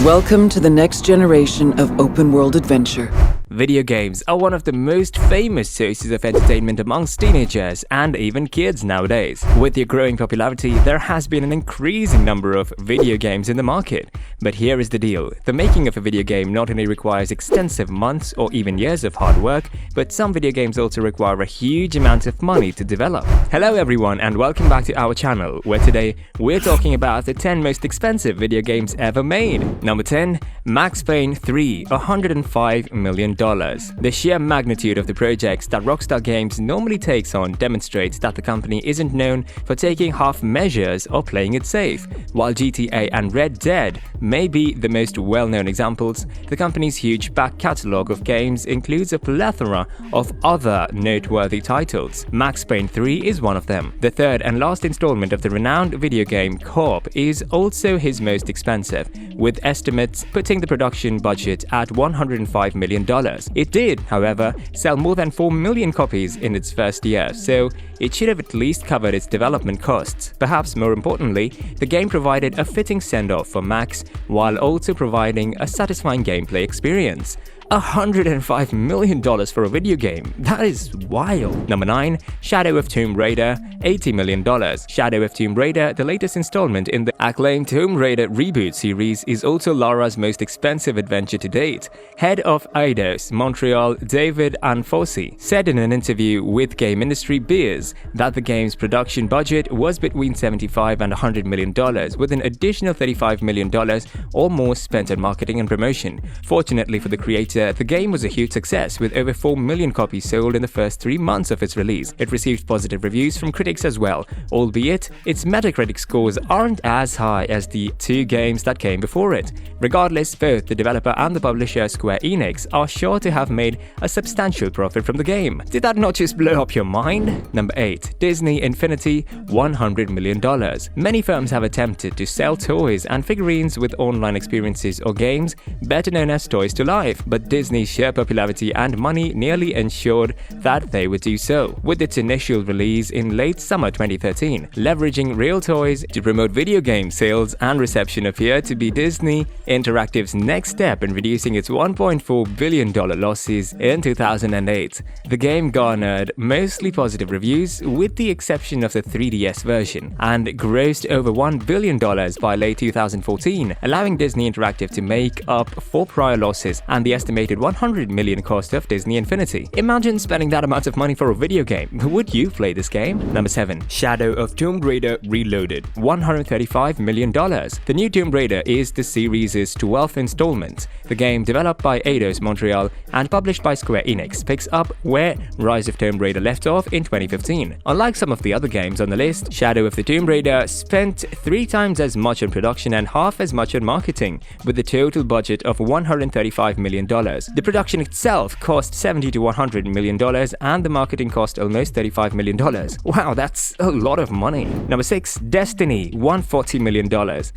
Welcome to the next generation of open-world adventure. Video games are one of the most famous sources of entertainment amongst teenagers and even kids nowadays. With their growing popularity, there has been an increasing number of video games in the market. But here is the deal. The making of a video game not only requires extensive months or even years of hard work, but some video games also require a huge amount of money to develop. Hello everyone and welcome back to our channel, where today we're talking about the 10 most expensive video games ever made. Number 10. Max Payne 3, $105 million. The sheer magnitude of the projects that Rockstar Games normally takes on demonstrates that the company isn't known for taking half measures or playing it safe. While GTA and Red Dead may be the most well-known examples, the company's huge back catalogue of games includes a plethora of other noteworthy titles. Max Payne 3 is one of them. The third and last installment of the renowned video game Corp is also his most expensive, with estimates putting the production budget at $105 million. It did, however, sell more than 4 million copies in its first year, so it should have at least covered its development costs. Perhaps more importantly, the game provided a fitting send-off for Max while also providing a satisfying gameplay experience. $105 million for a video game. That is wild. Number 9. Shadow of Tomb Raider, $80 million. Shadow of Tomb Raider, the latest installment in the acclaimed Tomb Raider reboot series, is also Lara's most expensive adventure to date. Head of Eidos Montreal, David Anfosi, said in an interview with game industry Beers that the game's production budget was between $75 and $100 million, with an additional $35 million or more spent on marketing and promotion. Fortunately for the creator, the game was a huge success, with over 4 million copies sold in the first 3 months of its release. It received positive reviews from critics as well, albeit its Metacritic scores aren't as high as the 2 games that came before it. Regardless, both the developer and the publisher Square Enix are sure to have made a substantial profit from the game. Did that not just blow up your mind? Number 8. Disney Infinity, $100 million. Many firms have attempted to sell toys and figurines with online experiences or games, better known as Toys to Life, but Disney's sheer popularity and money nearly ensured that they would do so, with its initial release in late summer 2013. Leveraging real toys to promote video game sales and reception appeared to be Disney Interactive's next step in reducing its $1.4 billion losses in 2008. The game garnered mostly positive reviews, with the exception of the 3DS version, and grossed over $1 billion by late 2014, allowing Disney Interactive to make up for prior losses and the estimated $100 million cost of Disney Infinity. Imagine spending that amount of money for a video game. Would you play this game? Number 7. Shadow of Tomb Raider Reloaded, $135 million. The new Tomb Raider is the series' 12th installment. The game, developed by Eidos Montreal and published by Square Enix, picks up where Rise of Tomb Raider left off in 2015. Unlike some of the other games on the list, Shadow of the Tomb Raider spent 3 times as much on production and half as much on marketing, with a total budget of $135 million. The production itself cost $70 to $100 million and the marketing cost almost $35 million. Wow, that's a lot of money. Number 6. Destiny, $140 million.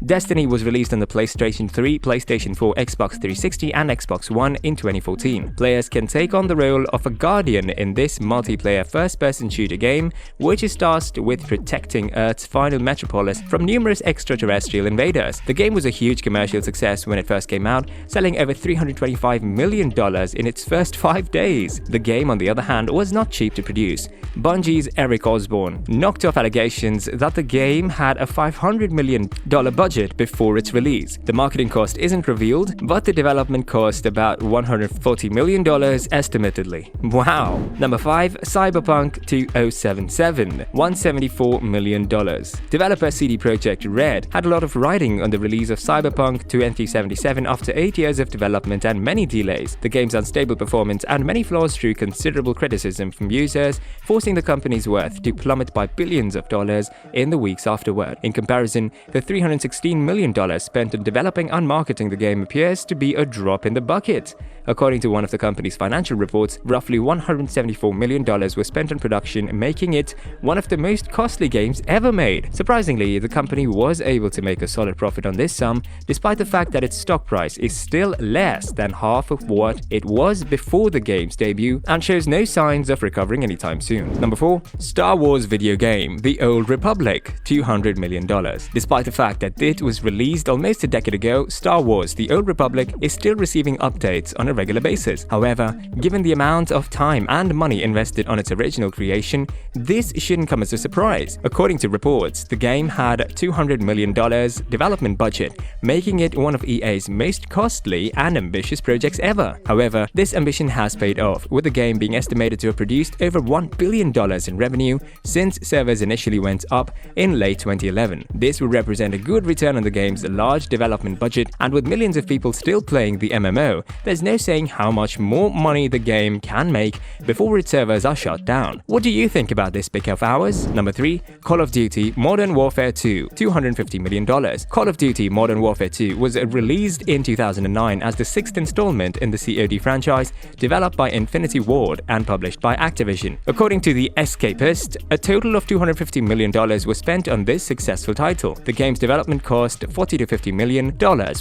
Destiny was released on the PlayStation 3, PlayStation 4, Xbox 360 and Xbox One in 2014. Players can take on the role of a guardian in this multiplayer first-person shooter game, which is tasked with protecting Earth's final metropolis from numerous extraterrestrial invaders. The game was a huge commercial success when it first came out, selling over $325 million in its first 5 days. The game, on the other hand, was not cheap to produce. Bungie's Eric Osborne knocked off allegations that the game had a $500 million budget before its release. The marketing cost isn't revealed, but the development cost about $140 million estimatedly. Wow. Number 5. Cyberpunk 2077, $174 million. Developer CD Projekt Red had a lot of riding on the release of Cyberpunk 2077 after 8 years of development and many delays. The game's unstable performance and many flaws drew considerable criticism from users, forcing the company's worth to plummet by billions of dollars in the weeks afterward. In comparison, the $316 million spent on developing and marketing the game appears to be a drop in the bucket. According to one of the company's financial reports, roughly $174 million was spent on production, making it one of the most costly games ever made. Surprisingly, the company was able to make a solid profit on this sum, despite the fact that its stock price is still less than half of what it was before the game's debut and shows no signs of recovering anytime soon. Number 4. Star Wars video game The Old Republic, $200 million. Despite the fact that it was released almost a decade ago, Star Wars The Old Republic is still receiving updates on a regular basis. However, given the amount of time and money invested on its original creation, this shouldn't come as a surprise. According to reports, the game had $200 million development budget, making it one of EA's most costly and ambitious projects ever. However, this ambition has paid off, with the game being estimated to have produced over $1 billion in revenue since servers initially went up in late 2011. This would represent a good return on the game's large development budget, and with millions of people still playing the MMO, there's no saying how much more money the game can make before its servers are shut down. What do you think about this pick of ours? Number 3. Call of Duty Modern Warfare 2, $250 million. Call of Duty Modern Warfare 2 was released in 2009 as the 6th installment in the COD franchise, developed by Infinity Ward and published by Activision. According to The Escapist, a total of $250 million was spent on this successful title. The game's development cost $40 to $50 million,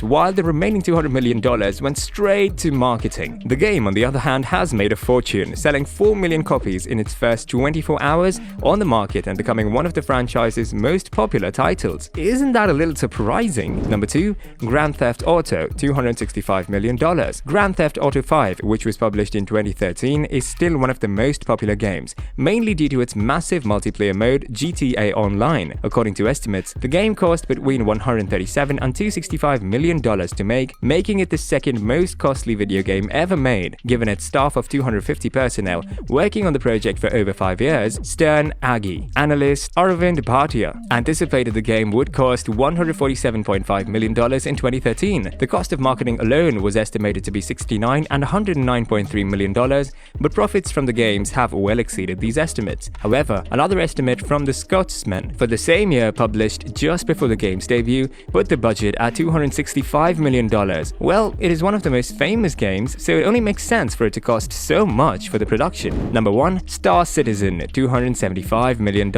while the remaining $200 million went straight to marketing. The game, on the other hand, has made a fortune, selling 4 million copies in its first 24 hours on the market and becoming one of the franchise's most popular titles. Isn't that a little surprising? Number 2. Grand Theft Auto, $265 million. Grand Theft Auto 5, which was published in 2013, is still one of the most popular games, mainly due to its massive multiplayer mode, GTA Online. According to estimates, the game cost between $137 and $265 million to make, making it the second most costly video game ever made. Given its staff of 250 personnel working on the project for over 5 years, Stern Aggie, analyst Aravind Bhatia, anticipated the game would cost $147.5 million in 2013. The cost of marketing alone was estimated to be $69 and $109.3 million, but profits from the games have well exceeded these estimates. However, another estimate from the Scotsman for the same year, published just before the game's debut, put the budget at $265 million. Well, it is one of the most famous games, so it only makes sense for it to cost so much for the production. Number 1. Star Citizen, $275 million.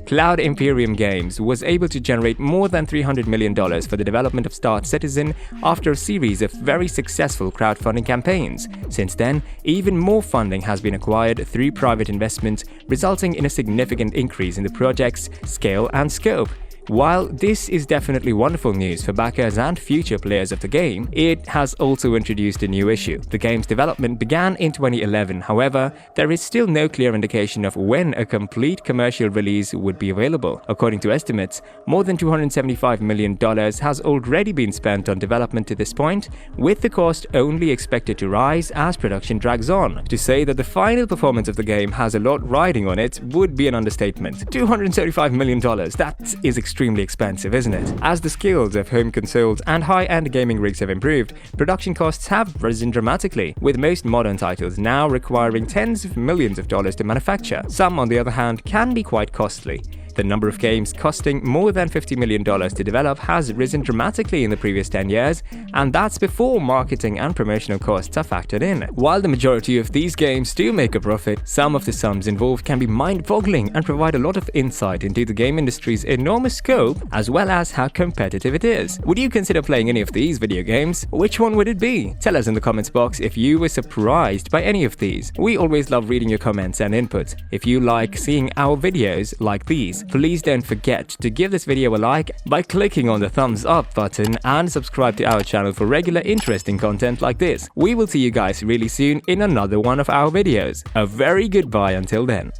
Cloud Imperium Games was able to generate more than $300 million for the development of Star Citizen after a series of very successful crowdfunding campaigns. Since then, even more funding has been acquired through private investment, resulting in a significant increase in the project's scale and scope. While this is definitely wonderful news for backers and future players of the game, it has also introduced a new issue. The game's development began in 2011, however, there is still no clear indication of when a complete commercial release would be available. According to estimates, more than $275 million has already been spent on development to this point, with the cost only expected to rise as production drags on. To say that the final performance of the game has a lot riding on it would be an understatement. $275 million, that is extremely expensive, isn't it? As the skills of home consoles and high-end gaming rigs have improved, production costs have risen dramatically, with most modern titles now requiring tens of millions of dollars to manufacture. Some, on the other hand, can be quite costly. The number of games costing more than $50 million to develop has risen dramatically in the previous 10 years, and that's before marketing and promotional costs are factored in. While the majority of these games do make a profit, some of the sums involved can be mind-boggling and provide a lot of insight into the game industry's enormous scope, as well as how competitive it is. Would you consider playing any of these video games? Which one would it be? Tell us in the comments box if you were surprised by any of these. We always love reading your comments and input. If you like seeing our videos like these, please don't forget to give this video a like by clicking on the thumbs up button and subscribe to our channel for regular interesting content like this. We will see you guys really soon in another one of our videos. A very goodbye until then.